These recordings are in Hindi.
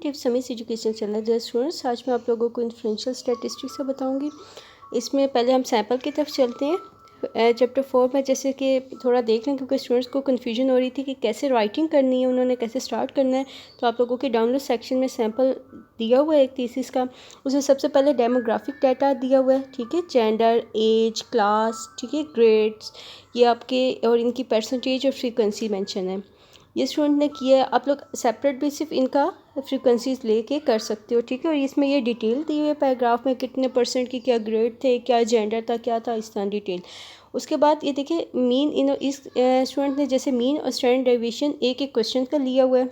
टू समीस एजुकेशन चैनल। डियर स्टूडेंट्स, आज मैं आप लोगों को इन्फ्लुएंशियल स्टैटिस्टिक्स से बताऊंगी। इसमें पहले हम सैंपल की तरफ चलते हैं। चैप्टर 4 में जैसे कि थोड़ा देख लें, क्योंकि स्टूडेंट्स को कन्फ्यूजन हो रही थी कि कैसे राइटिंग करनी है, उन्होंने कैसे स्टार्ट करना है। तो आप लोगों के डाउनलोड सेक्शन में सैंपल दिया हुआ है एक थीसिस का। उसमें सबसे पहले डेमोग्राफिक डाटा दिया हुआ है, ठीक है, जेंडर, एज, क्लास, ठीक है, ग्रेड्स, ये आपके और इनकी परसेंटेज और फ्रीक्वेंसी मेंशन है। ये स्टूडेंट ने किया है। आप लोग सेपरेट भी सिर्फ इनका फ्रीक्वेंसीज लेके कर सकते हो, ठीक है। और इसमें ये डिटेल दी हुई है पैराग्राफ में, कितने परसेंट की क्या ग्रेड थे, क्या जेंडर था, क्या था, इस तरह डिटेल। उसके बाद ये देखिए मीन, इस स्टूडेंट ने जैसे मीन और स्टैंडर्ड डेविएशन एक एक क्वेश्चन का लिया हुआ है,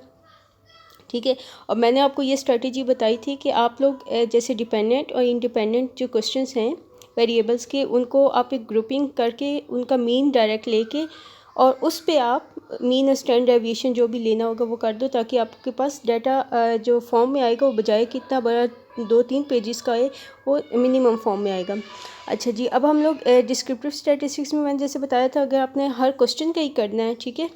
ठीक है। और मैंने आपको ये स्ट्रेटेजी बताई थी कि आप लोग जैसे डिपेंडेंट और इंडिपेंडेंट जो क्वेश्चंस हैं वेरिएबल्स के, उनको आप एक ग्रुपिंग करके उनका मीन डायरेक्ट लेके और उस पे आप मीन और स्टैंडर्ड डेविएशन जो भी लेना होगा वो कर दो, ताकि आपके पास डाटा जो फॉर्म में आएगा वो बजाय कितना बड़ा 2-3 पेजेस का है, वो मिनिमम फॉर्म में आएगा। अच्छा जी, अब हम लोग डिस्क्रिप्टिव स्टैटिस्टिक्स में मैंने जैसे बताया था, अगर आपने हर क्वेश्चन का ही करना है, ठीक है,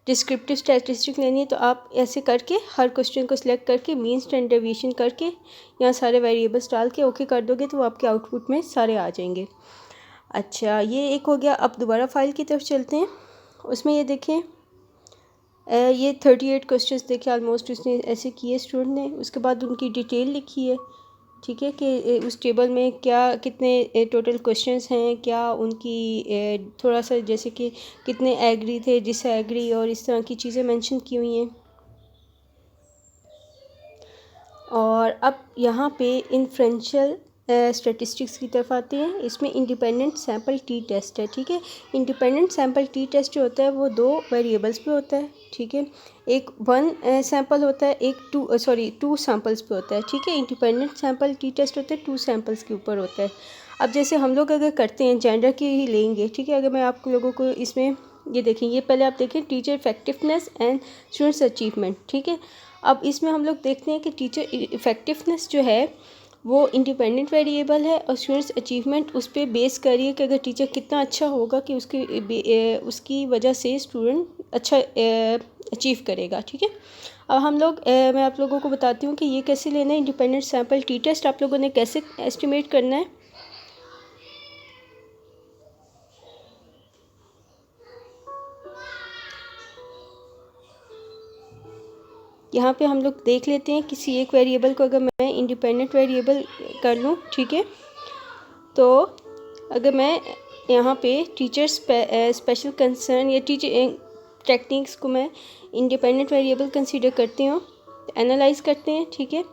डिस्क्रिप्टिव स्टैटिस्टिक लेनी है, तो आप ऐसे करके हर क्वेश्चन को सिलेक्ट करके मीन स्टैंडर्ड डेविएशन करके यहाँ सारे वेरिएबल्स डाल के ओके कर दोगे तो आपके आउटपुट में सारे आ जाएंगे। अच्छा, ये एक हो गया। अब दोबारा फाइल की तरफ चलते हैं। उसमें ये देखें, ये 38 क्वेश्चंस देखे ऑलमोस्ट उसने ऐसे किए स्टूडेंट ने। उसके बाद उनकी डिटेल लिखी है, ठीक है, कि उस टेबल में क्या कितने टोटल क्वेश्चंस हैं, क्या उनकी थोड़ा सा जैसे कि कितने एग्री थे, डिसएग्री, और इस तरह की चीज़ें मेंशन की हुई हैं। और अब यहाँ पे इन्फ्लुएंशियल स्टैटिस्टिक्स की तरफ आते हैं। इसमें इंडिपेंडेंट सैम्पल टी टेस्ट है, ठीक है। इंडिपेंडेंट सैम्पल टी टेस्ट जो होता है वो 2 वेरिएबल्स पे होता है, ठीक है। एक 1 सैम्पल होता है, एक 2 सैम्पल्स पे होता है, ठीक है। इंडिपेंडेंट सैम्पल टी टेस्ट होता है 2 सैम्पल्स के ऊपर होता है। अब जैसे हम लोग अगर करते हैं जेंडर की ही लेंगे, ठीक है। अगर मैं आप लोगों को इसमें ये देखें, ये पहले आप देखें teacher effectiveness and students achievement, ठीक है। अब इसमें हम लोग देखते हैं कि टीचर इफेक्टिवनेस जो है वो इंडिपेंडेंट वेरिएबल है और स्टूडेंट्स अचीवमेंट उस पर बेस करिए कि अगर टीचर कितना अच्छा होगा कि उसकी वजह से स्टूडेंट अच्छा अचीव करेगा, ठीक है। अब हम लोग मैं आप लोगों को बताती हूँ कि ये कैसे लेना है। इंडिपेंडेंट सैम्पल टी टेस्ट आप लोगों ने कैसे एस्टिमेट करना है। यहाँ पे हम लोग देख लेते हैं, किसी एक वेरिएबल को अगर मैं इंडिपेंडेंट वेरिएबल कर लूँ, ठीक है, तो अगर मैं यहाँ पे टीचर स्पेशल कंसर्न या टीचर टेक्निक्स को मैं इंडिपेंडेंट वेरिएबल कंसीडर करती हूँ, एनालाइज करते हैं, ठीक है।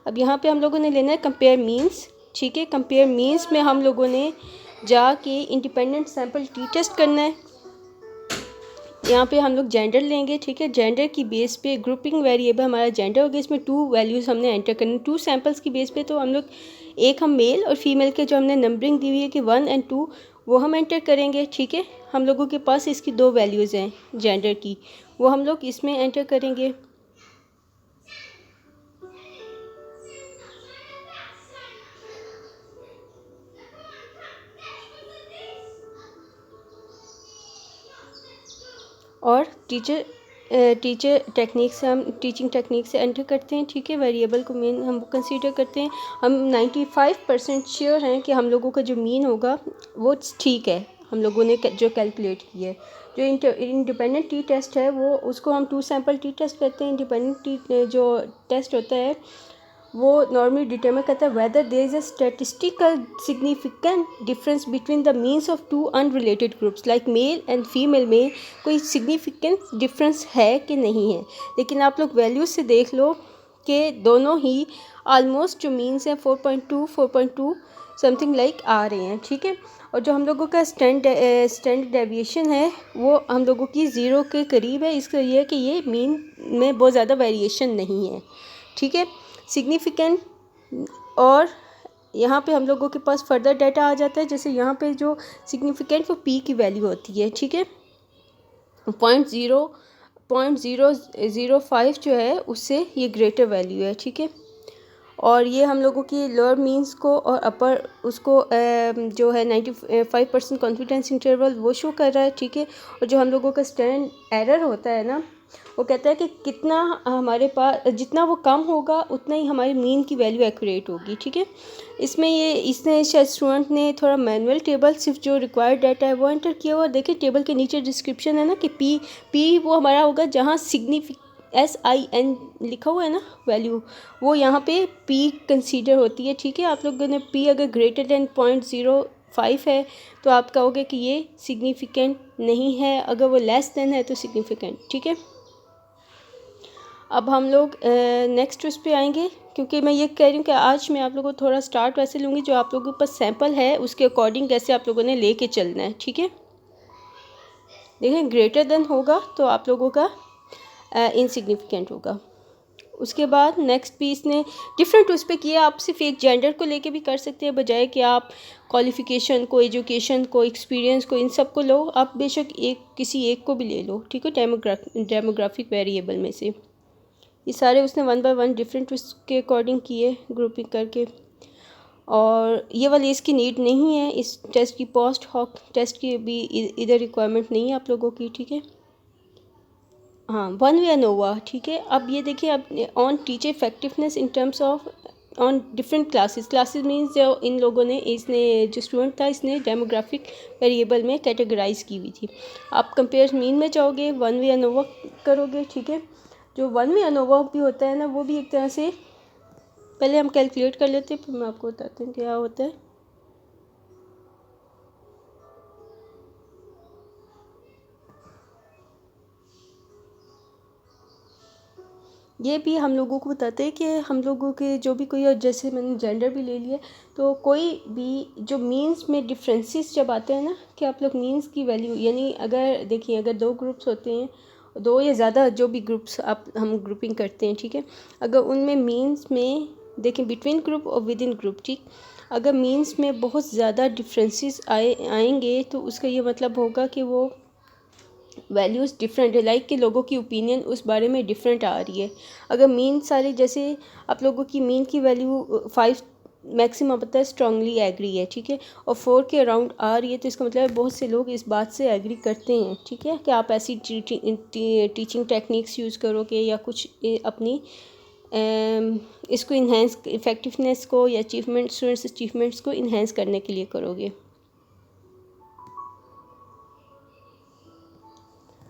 अब यहाँ पे हम लोगों ने लेना है कंपेयर मीन्स, ठीक है। कंपेयर मीन्स में हम लोगों ने जाके इंडिपेंडेंट सैम्पल टी टेस्ट करना है। यहाँ पे हम लोग जेंडर लेंगे, ठीक है। जेंडर की बेस पे ग्रुपिंग वेरिएबल हमारा जेंडर हो गया। इसमें 2 वैल्यूज़ हमने एंटर करनी, 2 सैम्पल्स की बेस पे। तो हम लोग एक हम मेल और फीमेल के जो हमने नंबरिंग दी हुई है कि 1 और 2, वो हम एंटर करेंगे, ठीक है। हम लोगों के पास इसकी 2 वैल्यूज़ हैं जेंडर की, वो हम लोग इसमें एंटर करेंगे। और टीचर टेक्निक से हम टीचिंग टेक्निक से एंटर करते हैं, ठीक है। वेरिएबल को मीन हम कंसीडर करते हैं। हम 95% श्योर हैं कि हम लोगों का जो मीन होगा वो ठीक है, हम लोगों ने जो कैलकुलेट किया है। जो इंडिपेंडेंट टी टेस्ट है वो उसको हम 2 सैम्पल टी टेस्ट कहते हैं। इंडिपेंडेंट टी जो टेस्ट होता है वो नॉर्मली डिटरमाइन करता है whether there is a statistical significant difference between the means of 2 unrelated groups, like male and female में कोई सिग्निफिकेंट डिफरेंस है कि नहीं है। लेकिन आप लोग वैल्यूज से देख लो कि दोनों ही ऑलमोस्ट जो मीन्स हैं 4.2 समथिंग लाइक आ रहे हैं, ठीक है। और जो हम लोगों का स्टैंडर्ड डेविएशन है वो हम लोगों की 0 के करीब है। इसका ये है कि ये मीन में बहुत ज़्यादा वेरिएशन नहीं है, ठीक है। सिग्निफिकेंट, और यहाँ पे हम लोगों के पास फर्दर डाटा आ जाता है। जैसे यहाँ पे जो सिग्निफिकेंट वो पी की वैल्यू होती है, ठीक है। 0.005 जो है उससे ये ग्रेटर वैल्यू है, ठीक है। और ये हम लोगों की लोअर मीन्स को और अपर उसको जो है 95% कॉन्फिडेंस इंटरवल वो शो कर रहा है, ठीक है। और जो हम लोगों का स्टैंड एरर होता है ना, वो कहता है कि कितना हमारे पास, जितना वो कम होगा उतना ही हमारी मीन की वैल्यू एक्यूरेट होगी, ठीक है। इसमें ये इसने शायद स्टूडेंट ने थोड़ा मैनुअल टेबल सिर्फ जो रिक्वायर्ड डाटा है वो एंटर किया हुआ। देखिए टेबल के नीचे डिस्क्रिप्शन है ना कि पी वो हमारा होगा जहाँ SIN लिखा हुआ है ना वैल्यू, वो यहाँ पे P कंसीडर होती है, ठीक है। आप लोगों ने P अगर ग्रेटर देन 0.05 है तो आप कहोगे कि ये सिग्निफिकेंट नहीं है, अगर वो लेस देन है तो सिग्निफिकेंट, ठीक है। अब हम लोग नेक्स्ट उस पर आएंगे, क्योंकि मैं ये कह रही हूँ कि आज मैं आप लोगों को थोड़ा स्टार्ट वैसे लूँगी जो आप लोगों के पास सैम्पल है उसके अकॉर्डिंग कैसे आप लोगों ने लेके चलना है, ठीक है। देखें ग्रेटर देन होगा तो आप लोगों का इनसिग्निफिकेंट होगा। उसके बाद नेक्स्ट भी इसने डिफरेंट उस पर किया। आप सिर्फ एक जेंडर को लेके भी कर सकते हैं, बजाय कि आप क्वालिफ़िकेशन को, एजुकेशन को, एक्सपीरियंस को, इन सब को लो। आप बेशक किसी एक को भी ले लो, ठीक है, डेमोग्राफिक वेरिएबल में से। ये सारे उसने 1 बाय 1 डिफरेंट उसके अकॉर्डिंग किए ग्रुपिंग करके। और ये वाली इसकी नीड नहीं है, इस टेस्ट की पोस्ट हॉक टेस्ट की भी इधर रिक्वायरमेंट नहीं है आप लोगों की, ठीक है। हाँ, वन वे अनोवा, ठीक है। अब ये देखिए, अब on teacher effectiveness in terms of on different classes means जो इन लोगों ने, इसने जो स्टूडेंट था इसने डेमोग्राफिक वेरिएबल में कैटेगराइज की हुई थी। आप कंपेयर मीन में जाओगे, वन वे अनोवा करोगे, ठीक है। जो वन वे अनोवा भी होता है ना, वो भी एक तरह से, पहले हम कैलकुलेट कर लेते हैं फिर मैं आपको बताती हूँ क्या होता है। ये भी हम लोगों को बताते हैं कि हम लोगों के जो भी कोई, और जैसे मैंने जेंडर भी ले लिया, तो कोई भी जो मीन्स में डिफरेंसेस जब आते हैं ना, कि आप लोग मीन्स की वैल्यू, यानी अगर देखिए अगर दो ग्रुप्स होते हैं, दो या ज़्यादा जो भी ग्रुप्स आप हम ग्रुपिंग करते हैं, ठीक है, अगर उनमें मीन्स में देखें बिटवीन ग्रुप और विद इन ग्रुप, ठीक, अगर मीन्स में बहुत ज़्यादा डिफरेंसेस आएंगे तो उसका ये मतलब होगा कि वो वैल्यूज़ डिफरेंट है, लाइक कि लोगों की ओपिनियन उस बारे में डिफरेंट आ रही है। अगर मीन सारे, जैसे आप लोगों की मीन की वैल्यू 5 मैक्सिमम पता है स्ट्रांगली एग्री है, ठीक है, और 4 के अराउंड आ रही है, तो इसका मतलब है बहुत से लोग इस बात से एग्री करते हैं, ठीक है, कि आप ऐसी टीचिंग टेक्निक्स यूज़ करोगे या कुछ अपनी इसको इन्हेंस, इफ़ेक्टिवनेस को या स्टूडेंट्स अचीवमेंट्स को इन्हेंस करने के लिए करोगे।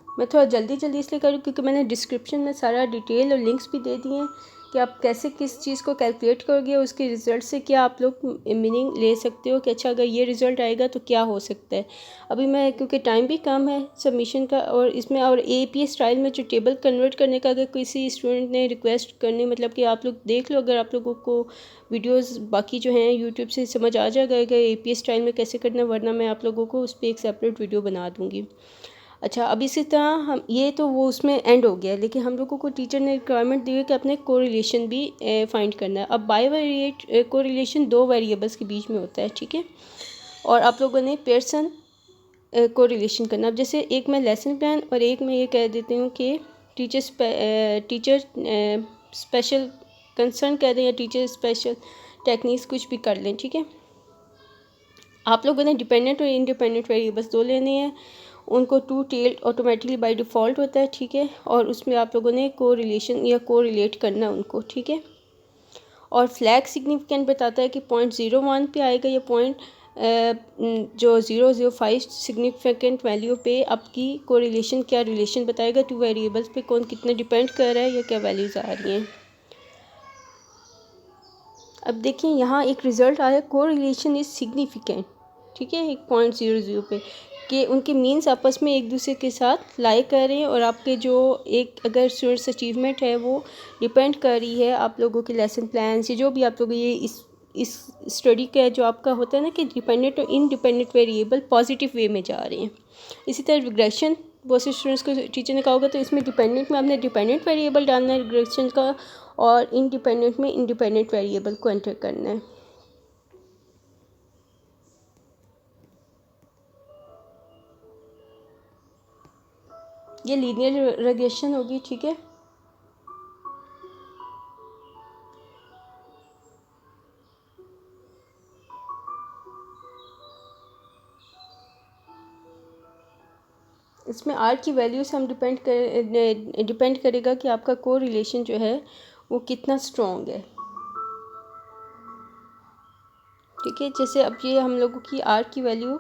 मैं थोड़ा जल्दी इसलिए करूँ क्योंकि मैंने डिस्क्रिप्शन में सारा डिटेल और लिंक्स भी दे दिए हैं कि आप कैसे किस चीज़ को कैलकुलेट करोगे, उसके रिज़ल्ट से क्या आप लोग मीनिंग ले सकते हो कि अच्छा अगर ये रिज़ल्ट आएगा तो क्या हो सकता है। अभी मैं, क्योंकि टाइम भी कम है सबमिशन का, और इसमें और APA स्टाइल में जो टेबल कन्वर्ट करने का अगर किसी स्टूडेंट ने रिक्वेस्ट करनी, मतलब कि आप लोग देख लो, अगर आप लोगों को वीडियोस बाकी जो हैं यूट्यूब से समझ आ जाएगा कि APA स्टाइल में कैसे करना, वरना मैं आप लोगों को उस पर एक सेपरेट वीडियो बना दूँगी। अच्छा, अब इसी तरह हम, ये तो वो उसमें एंड हो गया, लेकिन हम लोगों को टीचर ने रिक्वायरमेंट दी है कि अपने कोरिलेशन भी फाइंड करना है। अब बाईवेरिएट कोरिलेशन दो वेरिएबल्स के बीच में होता है, ठीक है, और आप लोगों ने पेयरसन कोरिलेशन करना। अब जैसे एक मैं लेसन प्लान और एक मैं ये कह देती हूँ कि टीचर स्पेशल कंसर्न कह दें या टीचर स्पेशल टेक्निक्स कुछ भी कर लें, ठीक है। आप लोगों ने डिपेंडेंट और इंडिपेंडेंट वेरिएबल्स दो लेने हैं, उनको to tailed automatically by default होता है, ठीक है, और उसमें आप लोगों ने कोरिलेशन या कोरिलेट करना है उनको, ठीक है। और फ्लैग सिग्निफिकेंट बताता है कि 0.01 पे आएगा, या जो 0.05 सिग्निफिकेंट वैल्यू पे आपकी कोरिलेशन क्या रिलेशन बताएगा, टू वेरिएबल्स पे कौन कितने डिपेंड कर रहा है या क्या वैल्यूज़ आ रही हैं। अब देखिए यहाँ एक रिज़ल्ट आया, कोरिलेशन इज़ सिग्निफिकेंट, ठीक है, 1.00 पे, कि उनके मीन्स आपस में एक दूसरे के साथ लाई कर रहे हैं, और आपके जो एक अगर स्टूडेंट्स अचीवमेंट है वो डिपेंड कर रही है आप लोगों के लेसन प्लान से, जो भी आप लोग ये इस स्टडी का जो आपका होता है ना कि डिपेंडेंट और इनडिपेंडेंट वेरिएबल पॉजिटिव वे में जा रहे हैं। इसी तरह रिग्रेशन बहुत से स्टूडेंट्स को टीचर ने कहा होगा, तो इसमें डिपेंडेंट में आपने डिपेंडेंट वेरिएबल डालना है रिग्रेशन का, और इंडिपेंडेंट में इंडिपेंडेंट वेरिएबल को एंटर करना है। ये लीनियर रिग्रेशन होगी, ठीक है। इसमें आर की वैल्यू से हम डिपेंड करेगा कि आपका को रिलेशन जो है वो कितना स्ट्रॉन्ग है। ठीक है, जैसे अब ये हम लोगों की आर की वैल्यू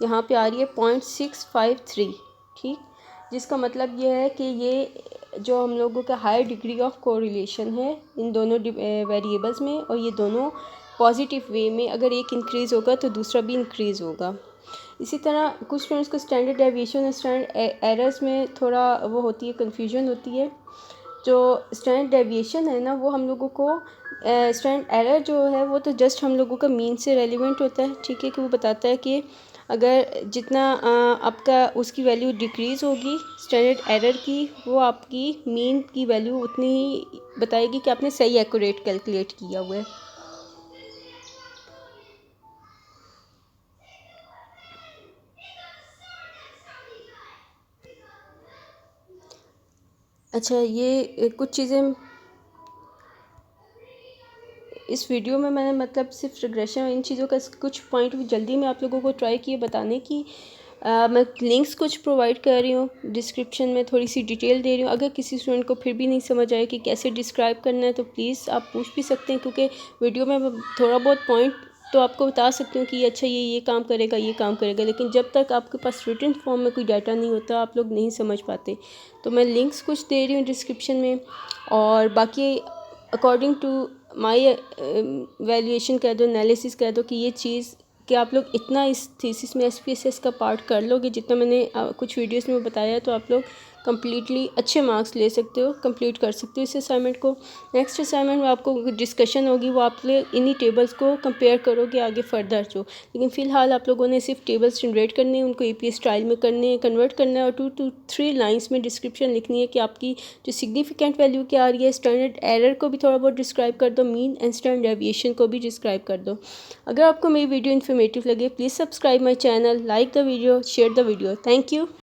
यहाँ पे आ रही है 0.653, ठीक, जिसका मतलब ये है कि ये जो हम लोगों का हाई डिग्री ऑफ कोरिलेशन है इन दोनों वेरिएबल्स में, और ये दोनों पॉजिटिव वे में, अगर एक इंक्रीज़ होगा तो दूसरा भी इंक्रीज़ होगा। इसी तरह कुछ स्टूडेंट्स को स्टैंडर्ड डेविएशन और स्टैंडर्ड एरर्स में थोड़ा वो होती है, कन्फ्यूजन होती है। जो स्टैंडर्ड डेविएशन है ना, वो हम लोगों को स्टैंडर्ड एरर जो है वो तो जस्ट हम लोगों का मीन से रेलिवेंट होता है, ठीक है, कि वो बताता है कि अगर जितना आपका उसकी वैल्यू डिक्रीज़ होगी स्टैंडर्ड एरर की, वो आपकी मीन की वैल्यू उतनी ही बताएगी कि आपने सही एक्यूरेट कैलकुलेट किया हुआ है। अच्छा, ये कुछ चीज़ें इस वीडियो में मैंने मतलब सिर्फ रिग्रेशन और इन चीज़ों का कुछ पॉइंट जल्दी में आप लोगों को ट्राई किए बताने की। मैं लिंक्स कुछ प्रोवाइड कर रही हूँ, डिस्क्रिप्शन में थोड़ी सी डिटेल दे रही हूँ। अगर किसी स्टूडेंट को फिर भी नहीं समझ आए कि कैसे डिस्क्राइब करना है तो प्लीज़ आप पूछ भी सकते हैं, क्योंकि वीडियो में थोड़ा बहुत पॉइंट तो आपको बता सकती हूँ कि अच्छा ये काम करेगा, ये काम करेगा, लेकिन जब तक आपके पास रिटन फॉर्म में कोई डाटा नहीं होता आप लोग नहीं समझ पाते। तो मैं लिंक्स कुछ दे रही हूँ डिस्क्रिप्शन में, और बाकी अकॉर्डिंग टू माई वैल्यूएशन कह दो, एनालिसिस कह दो, कि ये चीज़ कि आप लोग इतना इस थीसिस में SPSS का पार्ट कर लोगे जितना मैंने कुछ वीडियोस में बताया, तो आप लोग कम्प्लीटली अच्छे मार्क्स ले सकते हो, कंप्लीट कर सकते हो इस असाइनमेंट को। नेक्स्ट असाइनमेंट में आपको डिस्कशन होगी, वो आप लोग इन्हीं टेबल्स को कंपेयर करोगे आगे फर्दर जो, लेकिन फ़िलहाल आप लोगों ने सिर्फ टेबल्स जनरेट करने हैं, उनको APS स्टाइल में करने हैं, कन्वर्ट करना है, और 2 to 3 लाइन्स में डिस्क्रिप्शन लिखनी है कि आपकी जो सिग्निफिकेंट वैल्यू क्या आ रही है। स्टैंडर्ड एरर को भी थोड़ा बहुत डिस्क्राइब कर दो, मीन एंड स्टैंडर्ड डेविएशन को भी डिस्क्राइब कर दो। अगर आपको मेरी वीडियो इन्फॉर्मेटिव लगे please subscribe my channel, like the video, share the video. Thank you.